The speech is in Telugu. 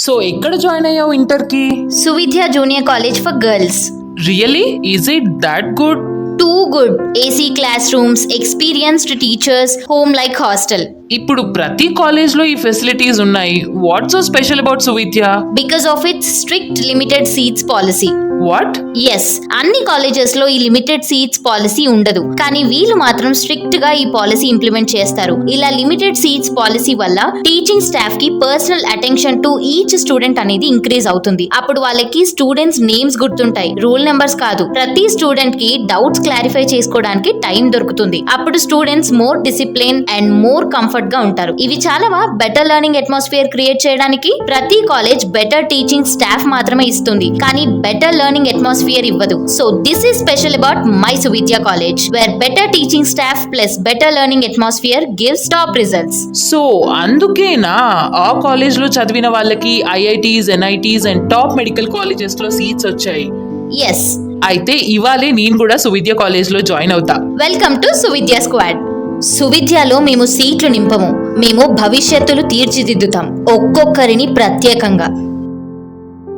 సో ఎక్కడ జాయిన్ అయ్యావు ఇంటర్ కి? Suvidya junior college for girls. Really? Is it that good? Too good. AC classrooms, experienced teachers, home like hostel. ఇప్పుడు ప్రతి కాలేజ్ లో ఈ ఫెసిలిటీస్ ఉన్నాయి. What's so special about Suvidya? Because of its strict limited seats policy. What? Yes, అన్ని కాలేజెస్ లో ఈ లిమిటెడ్ సీట్స్ పాలసీ ఉండదు, కానీ వీళ్ళు మాత్రం స్ట్రిక్ట్ గా ఈ పాలసీ ఇంప్లిమెంట్ చేస్తారు. ఇలా లిమిటెడ్ సీట్స్ పాలసీ వల్ల టీచింగ్ స్టాఫ్ కి personal attention to each student అనేది ఇంక్రీజ్ అవుతుంది. అప్పుడు వాళ్ళకి స్టూడెంట్స్ నేమ్స్ గుర్తుంటాయి, రూల్ నెంబర్స్ కాదు. ప్రతి స్టూడెంట్ కి డౌట్స్ క్లారిఫై చేసుకోవడానికి టైం దొరుకుతుంది. అప్పుడు students more discipline and more comfort గా ఉంటారు. ఇవి చాలా బెటర్ లెర్నింగ్ అట్మాస్ఫియర్ క్రియేట్ చేయడానికి ప్రతి కాలేజ్ బెటర్ టీచింగ్ స్టాఫ్ మాత్రమే ఇస్తుంది, కానీ బెటర్ learning atmosphere ఇవ్వదు. So this is special about my Suvidya college, where better teaching staff plus better learning atmosphere gives top results. So అందుకేనా ఆ కాలేజ్ లో చదివిన వాళ్ళకి IITs, NITs and top medical colleges లో సీట్స్ వచ్చాయి? Yes. అయితే ఇవాళే నేను కూడా సువిద్య కాలేజ్ లో జాయిన్ అవుతా. Welcome to Suvidya Squad. సువిద్యలో మేము సీట్లు నింపము, మేము భవిష్యత్తులు తీర్చిదిద్దుతాం, ఒక్కొక్కరిని ప్రత్యేకంగా.